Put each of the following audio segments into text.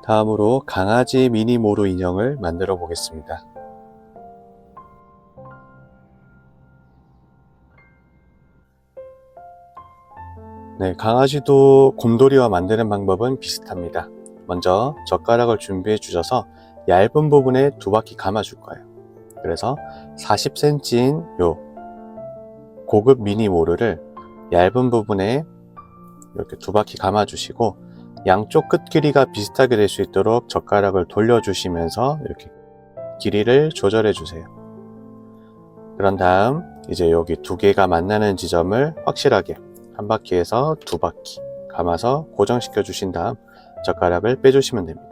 다음으로 강아지 미니 모루 인형을 만들어 보겠습니다. 네, 강아지도 곰돌이와 만드는 방법은 비슷합니다. 먼저 젓가락을 준비해 주셔서 얇은 부분에 2바퀴 감아 줄 거예요. 그래서 40cm인 요 고급 미니 모루를 얇은 부분에 이렇게 2바퀴 감아 주시고, 양쪽 끝 길이가 비슷하게 될 수 있도록 젓가락을 돌려 주시면서 이렇게 길이를 조절해 주세요. 그런 다음 이제 여기 2개가 만나는 지점을 확실하게 1바퀴에서 2바퀴 감아서 고정시켜 주신 다음 젓가락을 빼주시면 됩니다.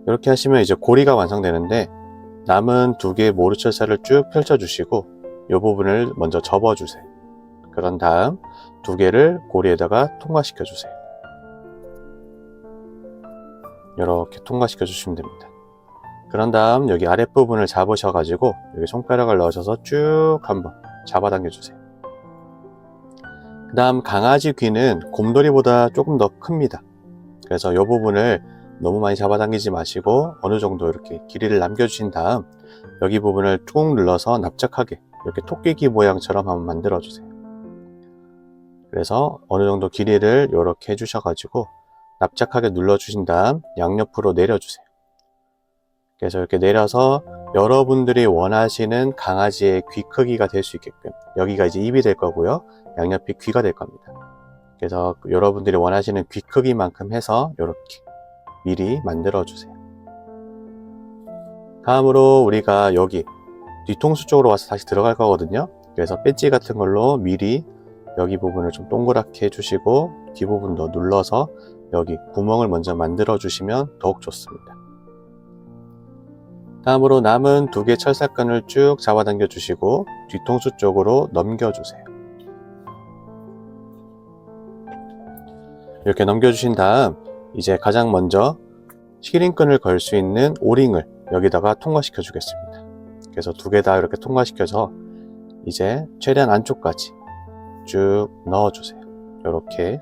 이렇게 하시면 이제 고리가 완성되는데, 남은 2개의 모루철사를 쭉 펼쳐 주시고 이 부분을 먼저 접어 주세요. 그런 다음 2개를 고리에다가 통과시켜 주세요. 이렇게 통과시켜 주시면 됩니다. 그런 다음 여기 아랫부분을 잡으셔 가지고 여기 손가락을 넣으셔서 쭉 한번 잡아당겨 주세요. 그 다음 강아지 귀는 곰돌이보다 조금 더 큽니다. 그래서 이 부분을 너무 많이 잡아당기지 마시고 어느 정도 이렇게 길이를 남겨주신 다음 여기 부분을 툭 눌러서 납작하게 이렇게 토끼귀 모양처럼 한번 만들어 주세요. 그래서 어느 정도 길이를 이렇게 해주셔 가지고 납작하게 눌러 주신 다음 양옆으로 내려주세요. 그래서 이렇게 내려서 여러분들이 원하시는 강아지의 귀 크기가 될 수 있게끔, 여기가 이제 입이 될 거고요, 양옆이 귀가 될 겁니다. 그래서 여러분들이 원하시는 귀 크기만큼 해서 이렇게 미리 만들어 주세요. 다음으로 우리가 여기 뒤통수 쪽으로 와서 다시 들어갈 거거든요. 그래서 배지 같은 걸로 미리 여기 부분을 좀 동그랗게 해주시고 뒷부분도 눌러서 여기 구멍을 먼저 만들어 주시면 더욱 좋습니다. 다음으로 남은 2개 철사끈을 쭉 잡아당겨 주시고 뒤통수 쪽으로 넘겨 주세요. 이렇게 넘겨 주신 다음 이제 가장 먼저 키링끈을 걸 수 있는 오링을 여기다가 통과시켜 주겠습니다. 그래서 2개 다 이렇게 통과시켜서 이제 최대한 안쪽까지 쭉 넣어 주세요. 이렇게.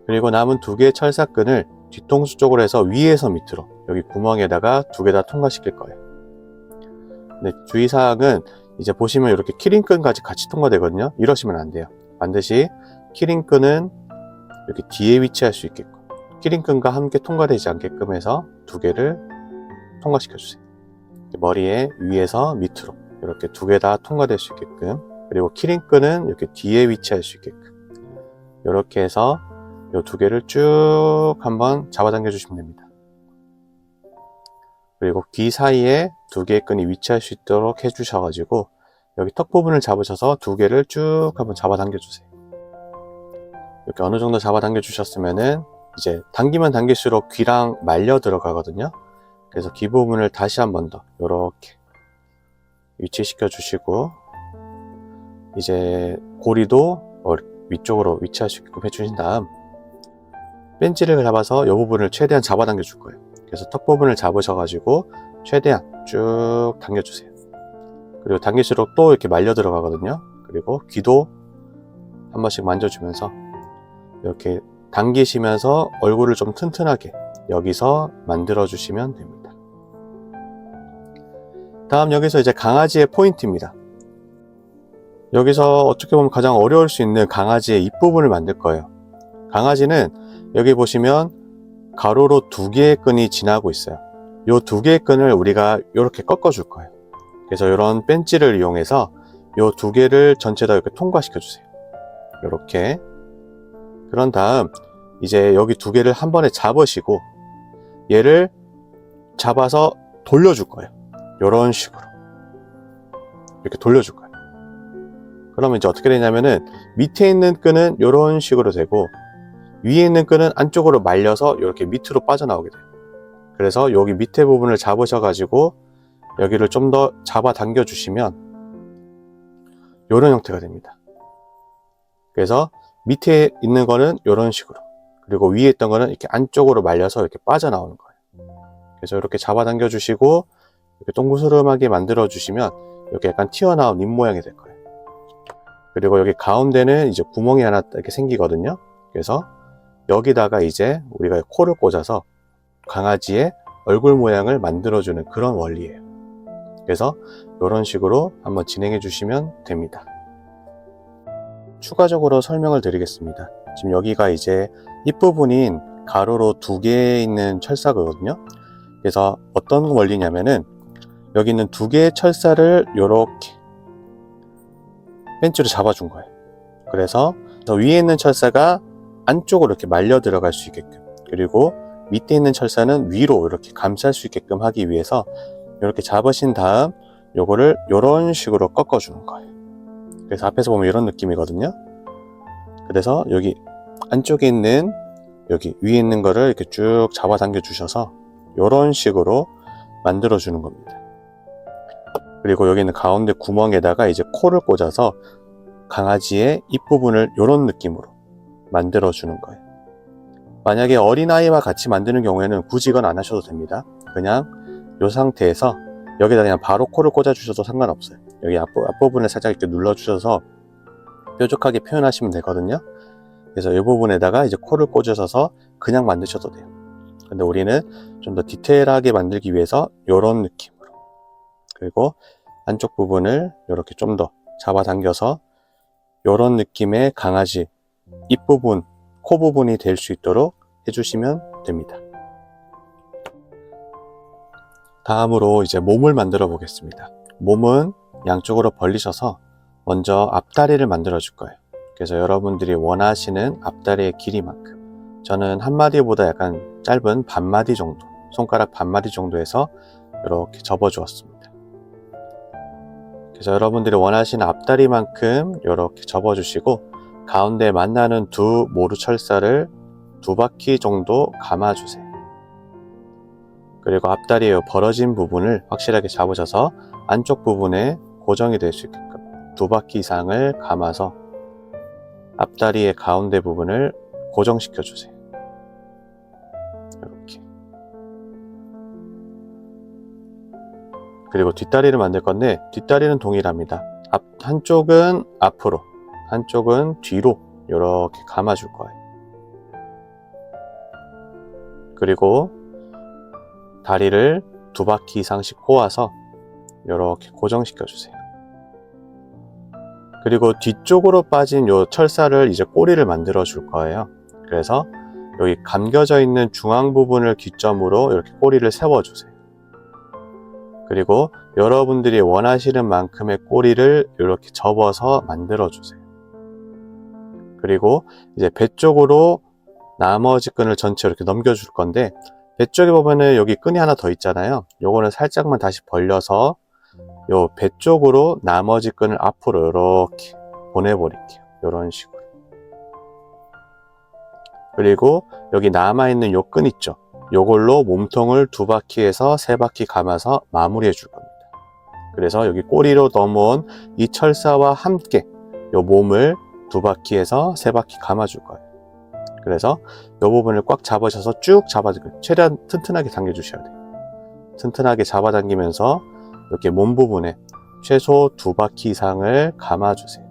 그리고 남은 2개의 철사끈을 뒤통수 쪽으로 해서 위에서 밑으로 여기 구멍에다가 2개 다 통과시킬 거예요. 근데 주의사항은 이제 보시면 이렇게 키링끈까지 같이 통과되거든요. 이러시면 안 돼요. 반드시 키링끈은 이렇게 뒤에 위치할 수 있게끔, 키링끈과 함께 통과되지 않게끔 해서 2개를 통과시켜 주세요. 머리에 위에서 밑으로 이렇게 2개 다 통과될 수 있게끔, 그리고 키링끈은 이렇게 뒤에 위치할 수 있게끔 이렇게 해서 이 2개를 쭉 한번 잡아당겨 주시면 됩니다. 그리고 귀 사이에 2개의 끈이 위치할 수 있도록 해주셔가지고 여기 턱 부분을 잡으셔서 2개를 쭉 한번 잡아당겨 주세요. 이렇게 어느 정도 잡아당겨 주셨으면은 이제 당기면 당길수록 귀랑 말려 들어가거든요. 그래서 귀 부분을 다시 한 번 더 이렇게 위치시켜 주시고, 이제 고리도 위쪽으로 위치할 수 있게끔 해주신 다음 벤치를 잡아서 이 부분을 최대한 잡아당겨 줄 거예요. 그래서 턱 부분을 잡으셔가지고 최대한 쭉 당겨주세요. 그리고 당길수록 또 이렇게 말려 들어가거든요. 그리고 귀도 한 번씩 만져주면서 이렇게 당기시면서 얼굴을 좀 튼튼하게 여기서 만들어 주시면 됩니다. 다음 여기서 이제 강아지의 포인트입니다. 여기서 어떻게 보면 가장 어려울 수 있는 강아지의 입부분을 만들 거예요. 강아지는 여기 보시면 가로로 2개의 끈이 지나고 있어요. 이 2개의 끈을 우리가 이렇게 꺾어 줄 거예요. 그래서 이런 벤치를 이용해서 이 2개를 전체 다 이렇게 통과시켜 주세요. 이렇게. 그런 다음 이제 여기 2개를 한 번에 잡으시고 얘를 잡아서 돌려줄 거예요. 이런 식으로 이렇게 돌려줄 거예요. 그러면 이제 어떻게 되냐면은 밑에 있는 끈은 이런 식으로 되고 위에 있는 끈은 안쪽으로 말려서 이렇게 밑으로 빠져나오게 돼요. 그래서 여기 밑에 부분을 잡으셔 가지고 여기를 좀 더 잡아 당겨 주시면 이런 형태가 됩니다. 그래서 밑에 있는 거는 이런 식으로, 그리고 위에 있던 거는 이렇게 안쪽으로 말려서 이렇게 빠져나오는 거예요. 그래서 이렇게 잡아 당겨 주시고 이렇게 동그스름하게 만들어 주시면 이렇게 약간 튀어나온 입 모양이 될 거예요. 그리고 여기 가운데는 이제 구멍이 하나 이렇게 생기거든요. 그래서 여기다가 이제 우리가 코를 꽂아서 강아지의 얼굴 모양을 만들어주는 그런 원리예요. 그래서 이런 식으로 한번 진행해 주시면 됩니다. 추가적으로 설명을 드리겠습니다. 지금 여기가 이제 입부분인 가로로 2개 있는 철사거든요. 그래서 어떤 원리냐면은 여기 있는 2개의 철사를 이렇게 벤치로 잡아준 거예요. 그래서 위에 있는 철사가 안쪽으로 이렇게 말려 들어갈 수 있게끔, 그리고 밑에 있는 철사는 위로 이렇게 감쌀 수 있게끔 하기 위해서 이렇게 잡으신 다음 요거를 이런 식으로 꺾어주는 거예요. 그래서 앞에서 보면 이런 느낌이거든요. 그래서 여기 안쪽에 있는 여기 위에 있는 거를 이렇게 쭉 잡아당겨 주셔서 이런 식으로 만들어 주는 겁니다. 그리고 여기 있는 가운데 구멍에다가 이제 코를 꽂아서 강아지의 입부분을 이런 느낌으로 만들어 주는 거예요. 만약에 어린아이와 같이 만드는 경우에는 굳이 이건 안 하셔도 됩니다. 그냥 이 상태에서 여기다 그냥 바로 코를 꽂아 주셔도 상관없어요. 여기 앞부분에 살짝 이렇게 눌러 주셔서 뾰족하게 표현하시면 되거든요. 그래서 이 부분에다가 이제 코를 꽂으셔서 그냥 만드셔도 돼요. 근데 우리는 좀 더 디테일하게 만들기 위해서 이런 느낌으로, 그리고 안쪽 부분을 이렇게 좀 더 잡아당겨서 이런 느낌의 강아지 입부분, 코 부분이 될 수 있도록 해주시면 됩니다. 다음으로 이제 몸을 만들어 보겠습니다. 몸은 양쪽으로 벌리셔서 먼저 앞다리를 만들어 줄 거예요. 그래서 여러분들이 원하시는 앞다리의 길이만큼, 저는 한 마디보다 약간 짧은 반마디 정도, 손가락 반마디 정도에서 이렇게 접어 주었습니다. 그래서 여러분들이 원하시는 앞다리만큼 이렇게 접어 주시고, 가운데 만나는 두 모루 철사를 2바퀴 정도 감아 주세요. 그리고 앞다리의 벌어진 부분을 확실하게 잡으셔서 안쪽 부분에 고정이 될 수 있게끔 2바퀴 이상을 감아서 앞다리의 가운데 부분을 고정시켜 주세요. 이렇게. 그리고 뒷다리를 만들 건데, 뒷다리는 동일합니다. 한쪽은 앞으로, 한쪽은 뒤로 이렇게 감아 줄 거예요. 그리고 다리를 2바퀴 이상씩 꼬아서 이렇게 고정시켜 주세요. 그리고 뒤쪽으로 빠진 요 철사를 이제 꼬리를 만들어 줄 거예요. 그래서 여기 감겨져 있는 중앙 부분을 기점으로 이렇게 꼬리를 세워 주세요. 그리고 여러분들이 원하시는 만큼의 꼬리를 이렇게 접어서 만들어 주세요. 그리고 이제 배 쪽으로 나머지 끈을 전체 이렇게 넘겨 줄 건데, 배 쪽에 보면은 여기 끈이 하나 더 있잖아요. 요거는 살짝만 다시 벌려서 요 배 쪽으로 나머지 끈을 앞으로 이렇게 보내버릴게요. 이런 식으로. 그리고 여기 남아있는 요 끈 있죠. 요걸로 몸통을 2바퀴에서 3바퀴 감아서 마무리해 줄 겁니다. 그래서 여기 꼬리로 넘어온 이 철사와 함께 요 몸을 2바퀴에서 3바퀴 감아 줄 거예요. 그래서 이 부분을 꽉 잡으셔서 쭉 최대한 튼튼하게 당겨 주셔야 돼요. 튼튼하게 잡아당기면서 이렇게 몸 부분에 최소 2바퀴 이상을 감아주세요.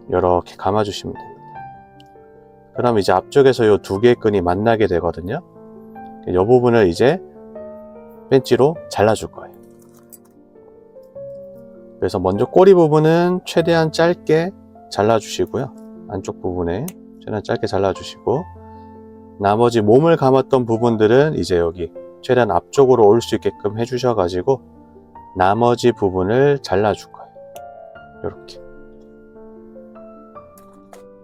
이렇게 감아주시면 됩니다. 그럼 이제 앞쪽에서 이 2개의 끈이 만나게 되거든요. 이 부분을 이제 벤치로 잘라줄 거예요. 그래서 먼저 꼬리 부분은 최대한 짧게 잘라주시고요. 안쪽 부분에 최대한 짧게 잘라주시고, 나머지 몸을 감았던 부분들은 이제 여기 최대한 앞쪽으로 올 수 있게끔 해주셔가지고 나머지 부분을 잘라줄 거예요. 이렇게.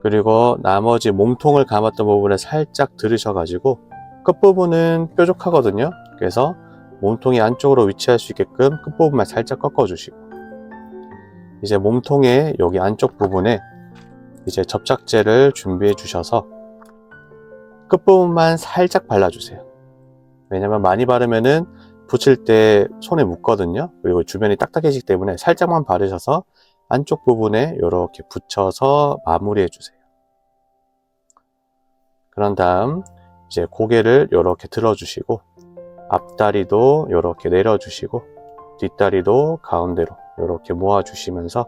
그리고 나머지 몸통을 감았던 부분을 살짝 들으셔가지고 끝부분은 뾰족하거든요. 그래서 몸통이 안쪽으로 위치할 수 있게끔 끝부분만 살짝 꺾어주시고, 이제 몸통의 여기 안쪽 부분에 이제 접착제를 준비해 주셔서 끝부분만 살짝 발라주세요. 왜냐면 많이 바르면은 붙일 때 손에 묻거든요. 그리고 주변이 딱딱해지기 때문에 살짝만 바르셔서 안쪽 부분에 이렇게 붙여서 마무리해 주세요. 그런 다음 이제 고개를 이렇게 들어주시고, 앞다리도 이렇게 내려주시고, 뒷다리도 가운데로 이렇게 모아주시면서,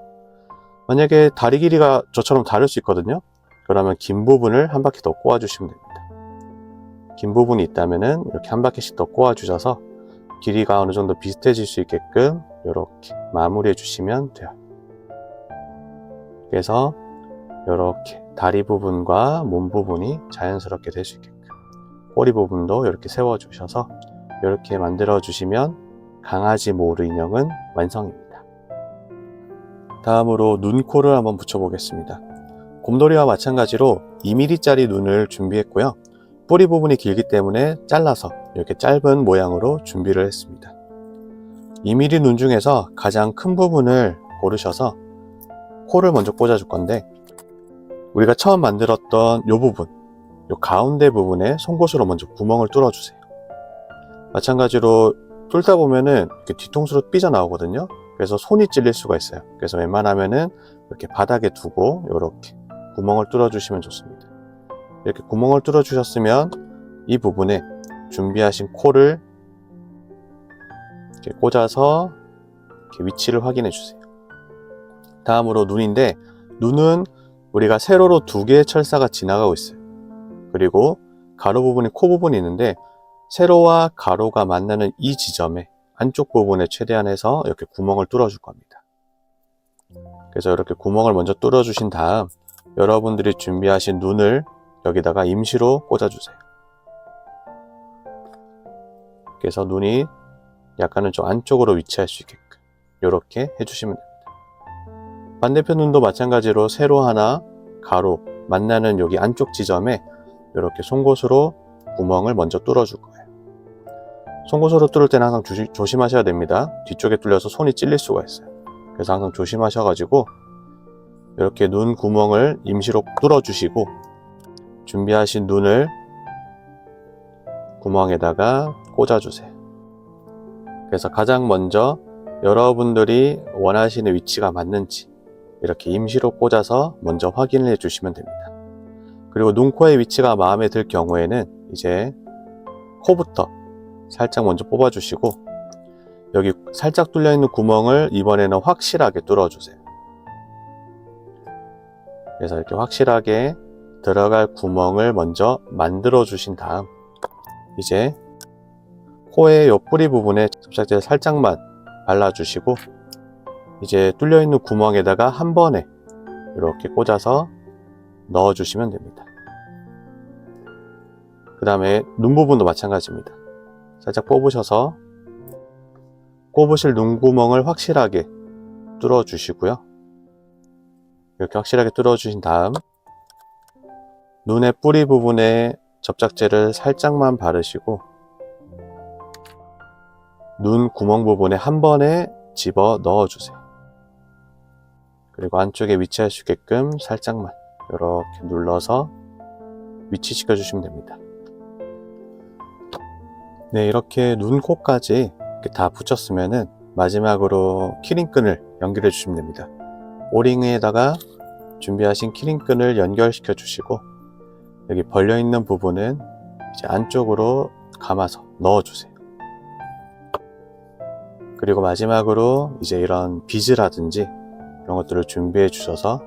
만약에 다리 길이가 저처럼 다를 수 있거든요. 그러면 긴 부분을 한 바퀴 더 꼬아주시면 됩니다. 긴 부분이 있다면은 이렇게 한 바퀴씩 더 꼬아주셔서 길이가 어느 정도 비슷해질 수 있게끔 이렇게 마무리해 주시면 돼요. 그래서 이렇게 다리 부분과 몸 부분이 자연스럽게 될 수 있게끔 꼬리 부분도 이렇게 세워 주셔서 이렇게 만들어 주시면 강아지 모루 인형은 완성입니다. 다음으로 눈, 코를 한번 붙여 보겠습니다. 곰돌이와 마찬가지로 2mm짜리 눈을 준비했고요. 뿌리 부분이 길기 때문에 잘라서 이렇게 짧은 모양으로 준비를 했습니다. 2mm 눈 중에서 가장 큰 부분을 고르셔서 코를 먼저 꽂아 줄 건데, 우리가 처음 만들었던 이 부분, 이 가운데 부분에 송곳으로 먼저 구멍을 뚫어 주세요. 마찬가지로 뚫다 보면은 이렇게 뒤통수로 삐져나오거든요. 그래서 손이 찔릴 수가 있어요. 그래서 웬만하면은 이렇게 바닥에 두고 이렇게 구멍을 뚫어 주시면 좋습니다. 이렇게 구멍을 뚫어 주셨으면 이 부분에 준비하신 코를 이렇게 꽂아서 이렇게 위치를 확인해 주세요. 다음으로 눈인데, 눈은 우리가 세로로 2개의 철사가 지나가고 있어요. 그리고 가로 부분이 코 부분이 있는데, 세로와 가로가 만나는 이 지점에 안쪽 부분에 최대한 해서 이렇게 구멍을 뚫어 줄 겁니다. 그래서 이렇게 구멍을 먼저 뚫어 주신 다음 여러분들이 준비하신 눈을 여기다가 임시로 꽂아 주세요. 그래서 눈이 약간은 좀 안쪽으로 위치할 수 있게끔 이렇게 해주시면 됩니다. 반대편 눈도 마찬가지로 세로 하나, 가로 만나는 여기 안쪽 지점에 이렇게 송곳으로 구멍을 먼저 뚫어 줄 거예요. 송곳으로 뚫을 때는 항상 조심하셔야 됩니다. 뒤쪽에 뚫려서 손이 찔릴 수가 있어요. 그래서 항상 조심하셔가지고 이렇게 눈 구멍을 임시로 뚫어 주시고, 준비하신 눈을 구멍에다가 꽂아 주세요. 그래서 가장 먼저 여러분들이 원하시는 위치가 맞는지 이렇게 임시로 꽂아서 먼저 확인을 해 주시면 됩니다. 그리고 눈, 코의 위치가 마음에 들 경우에는 이제 코부터 살짝 먼저 뽑아 주시고, 여기 살짝 뚫려 있는 구멍을 이번에는 확실하게 뚫어 주세요. 그래서 이렇게 확실하게 들어갈 구멍을 먼저 만들어 주신 다음, 이제 코의 요 뿌리 부분에 접착제를 살짝만 발라주시고, 이제 뚫려 있는 구멍에다가 한 번에 이렇게 꽂아서 넣어 주시면 됩니다. 그 다음에 눈 부분도 마찬가지입니다. 살짝 뽑으셔서 꼽으실 눈 구멍을 확실하게 뚫어 주시고요. 이렇게 확실하게 뚫어 주신 다음 눈의 뿌리 부분에 접착제를 살짝만 바르시고 눈 구멍 부분에 한 번에 집어 넣어 주세요. 그리고 안쪽에 위치할 수 있게끔 살짝만 이렇게 눌러서 위치시켜 주시면 됩니다. 네, 이렇게 눈, 코까지 이렇게 다 붙였으면은 마지막으로 키링끈을 연결해 주시면 됩니다. 오링에다가 준비하신 키링끈을 연결시켜 주시고, 여기 벌려 있는 부분은 이제 안쪽으로 감아서 넣어 주세요. 그리고 마지막으로 이제 이런 비즈라든지 이런 것들을 준비해 주셔서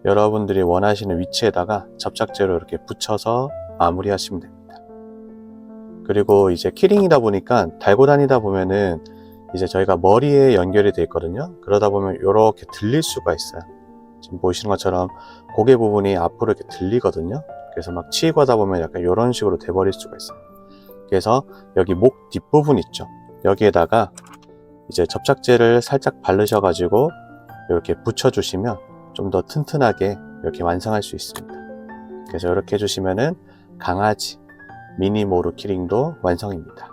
여러분들이 원하시는 위치에다가 접착제로 이렇게 붙여서 마무리 하시면 됩니다. 그리고 이제 키링이다 보니까 달고 다니다 보면은 이제 저희가 머리에 연결이 되어 있거든요. 그러다 보면 이렇게 들릴 수가 있어요. 지금 보시는 것처럼 고개 부분이 앞으로 이렇게 들리거든요. 그래서 막 치고 하다 보면 약간 이런 식으로 돼버릴 수가 있어요. 그래서 여기 목 뒷부분 있죠. 여기에다가 이제 접착제를 살짝 바르셔가지고 이렇게 붙여주시면 좀 더 튼튼하게 이렇게 완성할 수 있습니다. 그래서 이렇게 해주시면은 강아지 미니 모루 키링도 완성입니다.